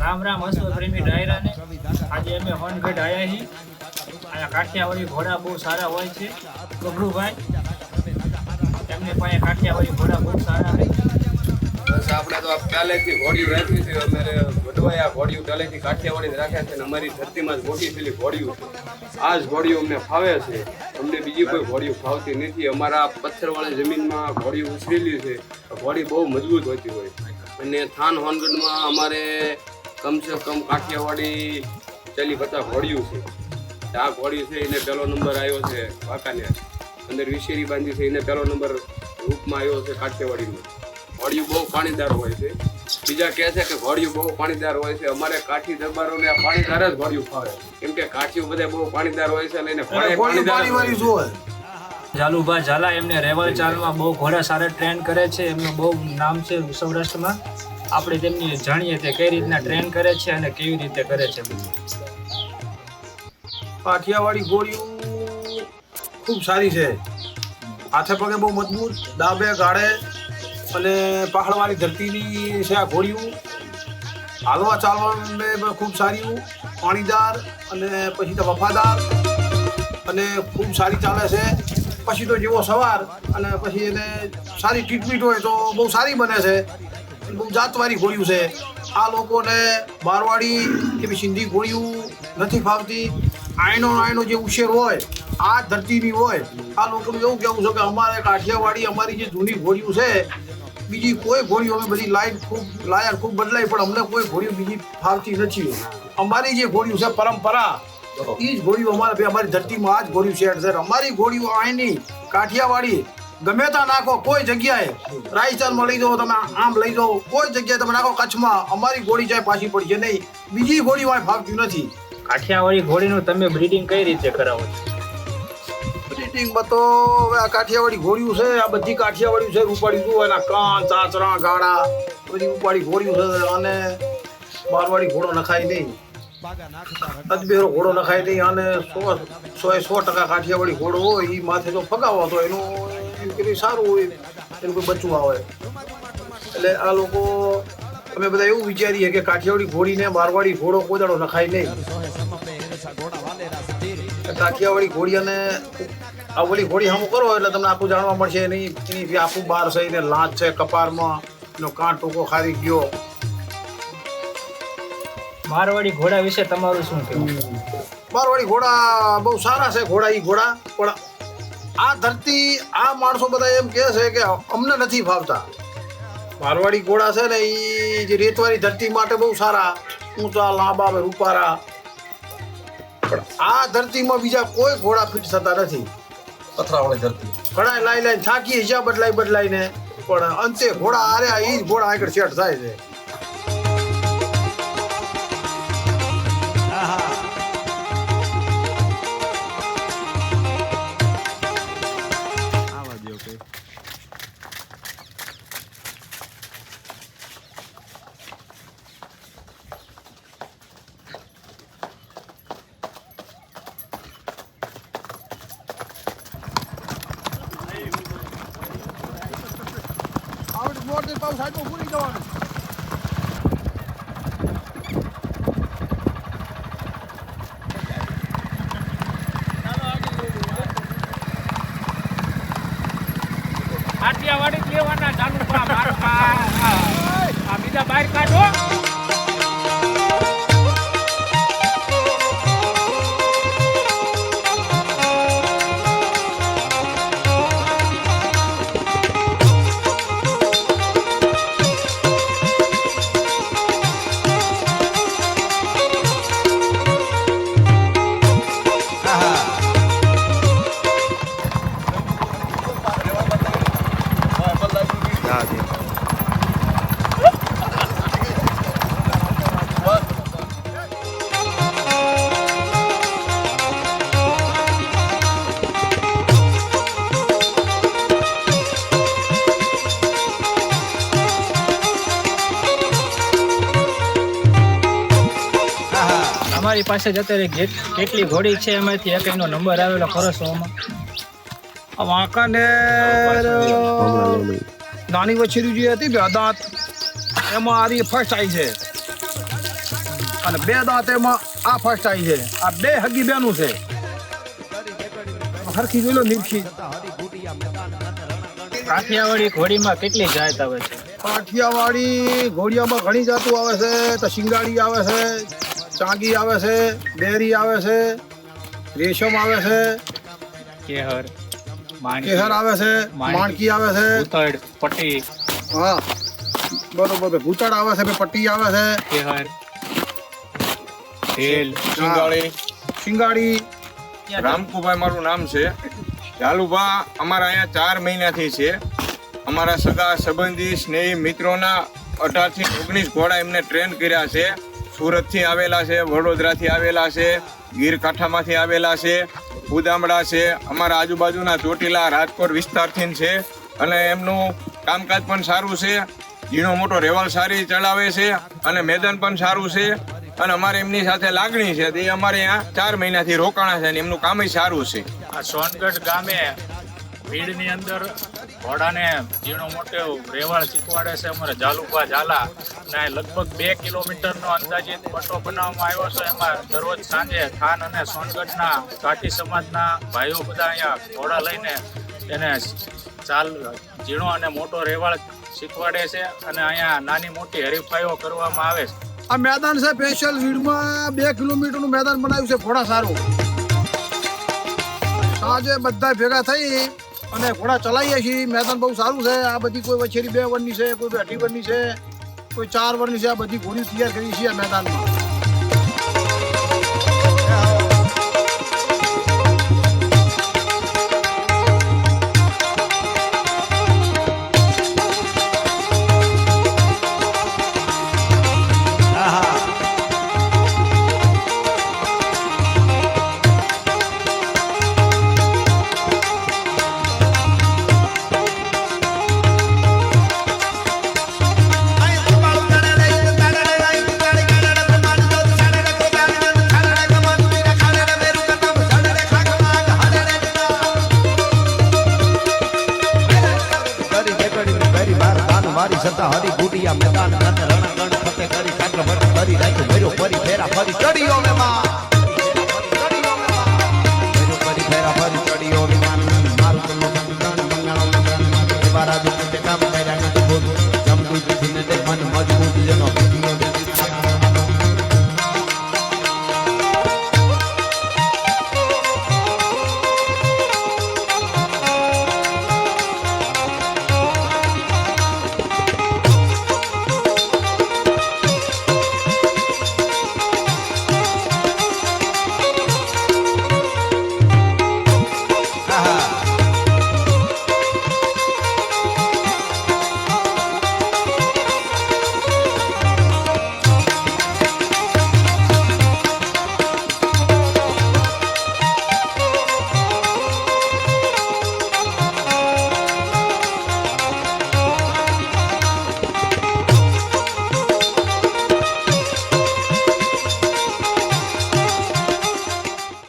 રામ રામ હસવ પ્રેમી ડાયરાને આજે અમે હોનગઢ આવ્યા છીએ. અહીંયા કાઠિયાવાડી ઘોડા બહુ સારા હોય છે. ગભરુભાઈ એમને પાસે કાઠિયાવાડી ઘોડા બહુ સારા છે. બસ આપણે તો પહેલેથી ઘોડિયું રાખી છે. અમારે વડવાઈ આ ઘોડિયું પહેલેથી કાઠિયાવાડી રાખ્યા છે અને અમારી ધરતીમાં જ મોટી થયેલી ઘોડિયું છે. આ જ ઘોડિયું અમને ફાવે છે. અમને બીજી કોઈ ઘોડિયું ફાવતી નથી. અમારા પથ્થરવાળી જમીનમાં ઘોડિયું ઉછરેલી છે. ઘોડી બહુ મજબૂત હોતી હોય અને થાન હોનગઢમાં અમારે કમસે કમ કાઠિયાવાડી 40-50 ઘોડિયું છે. આ ઘોડિયું છે એને પહેલો નંબર આવ્યો છે કાકાને અંદર વિશેરી બાંધી છે. એને પહેલો નંબર રૂપમાં આવ્યો છે કાઠિયાવાડીમાં. ઘોડિયું બહુ પાણીદાર હોય છે. બીજા કહે છે કે ઘોડિયું બહુ પાણીદાર હોય છે. અમારે કાઠી દરબારોને આ પાણીદાર જ ઘોડિયું ફાવે કેમ કે કાઠીઓ બધા બહુ પાણીદાર હોય છે અને એને પાણીદાર જાલુભા ઝાલા એમને રેવલ ચાલમાં બહુ ઘોડા સારા ટ્રેન કરે છે. એમનું બહુ નામ છે સૌરાષ્ટ્રમાં. આપણે તેમની જાણીએ તે કઈ રીતના ટ્રેન કરે છે અને કેવી રીતે કરે છે. કાઠિયાવાડી ઘોડિયું ખૂબ સારી છે. હાથે પગે બહુ મજબૂત, ડાબે ગાળે અને પહાડવાળી ધરતીની છે આ ઘોડિયું. હાલવા ચાલવાને પણ ખૂબ સારી, પાણીદાર અને પછી તો વફાદાર અને ખૂબ સારી ચાલે છે. પછી તો જેવો સવાર અને પછી એને સારી ટ્રીટમેન્ટ હોય તો બહુ સારી બને છે. બહુ જાતવાળી ઘોડિયું છે. આ લોકોને મારવાડી કે પછી સિંધી ઘોડિયું નથી ફાવતી. આયનો જે ઉછેર હોય આ ધરતીની હોય. આ લોકોનું એવું કહેવું છે કે અમારે કાઠિયાવાડી અમારી જે જૂની ઘોડિયું છે, બીજી કોઈ ઘોડીઓ અમે બધી લાયર ખૂબ બદલાઈ પણ અમને કોઈ ઘોડીઓ બીજી ફાવતી નથી. અમારી જે ઘોડીઓ છે પરંપરા એ જ ઘોડીઓ અમારી ધરતીમાં આ જ ઘોડીઓ સેટ છે. અમારી ઘોડીઓ અહીંની કાઠિયાવાડી ગમે ત્યાં નાખો, કોઈ જગ્યાએ રાજસ્થાનમાં લઈ જાઓ, તમે આમ લઈ જાઓ, કોઈ જગ્યાએ તમે નાખો કચ્છમાં, અમારી ઘોડી જાય પાછી પડશે નહીં. બીજી ઘોડીઓ અહીં ફાવતી નથી. કાઠિયાવાડી ઘોડીનું તમે બ્રીડિંગ કઈ રીતે કરાવો છો? બ્રીડિંગમાં તો હવે આ કાઠિયાવાડી ઘોડિયું છે, આ બધી કાઠિયાવાડી છે. રૂપાળી જુઓ એના કાન, ચાચરા, ગાળા બધી રૂપાળી ઘોડિયું છે. અને મારવાડી ઘોડો નખાય નહીં, અજબેરો ઘોડો નખાય નહીં. અને 100% કાઠિયાવાડી ઘોડો હોય એ માથે તો ફગાવો તો એનું કંઈ સારું હોય, એનું કોઈ બચવું આવે. એટલે આ લોકો અમે બધા એવું વિચારીએ કે કાઠિયાવાડી ઘોડીને મારવાડી ઘોડો કોઈ દાડો નખાય નહીં. કાઠિયાવાડી ઘોડી અને આ ઓલી ઘોડી સામું કરો એટલે તમને આખું જાણવા મળશે. એની આખું બાર છે, એને લાંચ છે કપારમાં, એનો કાં ટૂંકો ખારી ગયો. મારવાડી ઘોડા વિશે તમારું શું કહેવું? મારવાડી ઘોડા બહુ સારા છે. ઘોડા પણ આ ધરતી આ માણસો બધા એમ કહે છે કે અમને નથી ફાવતા. મારવાડી ઘોડા છે ને એ જે રેતવાળી ધરતી માટે બહુ સારા, ઊંચા લાંબા રૂપારા. પણ આ ધરતીમાં બીજા કોઈ ઘોડા ફિટ થતા નથી. પથરાવાળી ધરતી ઘણા લાઈને થાકી હિસાબ બદલાઈને પણ અંતે ઘોડા હાર્યા એ જ ઘોડા આગળ સેટ થાય છે. પાઉસ સાઈડમાં ભૂલી જવાનું. કાઠિયાવાડી લેવાના ચાલુ આ બીજા બહાર કાઢો. અમારી પાસે અત્યારે કેટલી ઘોડી છે એમાંથી એક એનો નંબર આવેલો ખરો શોમાં? વાંકાને નાની વછેરી જે હતી બે દાંત એમાં આરી ફર્સ્ટ આવી છે. અને 2 દાંતેમાં આ ફર્સ્ટ આવી છે. આ 2 હગી બેનું છે. હરખી જોઈ લો નિરખી. કાઠિયાવાડી ઘોડીમાં કેટલી જાત આવે છે? કાઠિયાવાડી ઘોડિયામાં ઘણી જાતો આવે છે. તો શિંગાડી આવે છે, ચાંગી આવે છે, બેરી આવે છે, રેશમ આવે છે, કેહર, કેહર આવે છે, માણકી આવે છે, ઉતડ, પટ્ટી, હા બરોબર, ભૂતળ આવે છે, પટ્ટી આવે છે, કેહર, ઢેલ, શિંગાડી. રામકુભાઈ મારું નામ છે. ઝાલુભા અમારા અહીંયા 4 મહિનાથી છે. અમારા સગા સંબંધી સ્નેહી મિત્રોના 18 થી 19 ઘોડા એમને ટ્રેન કર્યા છે. સુરતથી આવેલા છે, વડોદરાથી આવેલા છે, ગીર કાંઠામાંથી આવેલા છે, ઉદામડા છે, અમારા આજુબાજુના ચોટીલા રાજકોટ વિસ્તારથી છે. અને એમનું કામકાજ પણ સારું છે. ઝીણો મોટો રેવલ સારી ચલાવે છે અને મેદાન પણ સારું છે. અને અમારે એમની સાથે લાગણી છે. તે અમારે અહીંયા 4 મહિનાથી રોકાણા છે અને એમનું કામ સારું છે. આ સોનગઢ ગામે ભીડની અંદર ઘોડાને ઝીણો મોટો રેવાળ શીખવાડે છે અમારે ઝાલુભા ઝાલા. અને લગભગ 2 કિલોમીટરનો અંદાજિત પટ્ટો બનાવવામાં આવ્યો છે. એમાં દરરોજ સાંજે થાન અને સોનગઢના ઘાટી સમાજના ભાઈઓ બધા અહીંયા ઘોડા લઈને એને ઝીણો અને મોટો રેવાળ શીખવાડે છે. અને અહીંયા નાની મોટી હરીફાઈઓ કરવામાં આવે છે. આ મેદાન છે સ્પેશિયલ વીડમાં 2 કિલોમીટરનું મેદાન બનાવ્યું છે ઘોડા સારું. સાંજે બધા ભેગા થઈ અને ઘોડા ચલાવીએ છીએ. મેદાન બહુ સારું છે. આ બધી કોઈ વછેરી 2 વર્ષની છે, કોઈ 2 વર્ષની છે, કોઈ 4 વર્ષની છે. આ બધી ઘોડીઓ તૈયાર કરી છે આ મેદાનમાં. મારી સત્તા હરી ગુટિયા મેદાન રણગણ ફતે કરી કાંઠ ભટ કરી રાખ્યું ભર્યો ફરી ફેરા ફરી ચડ્યો મેમાં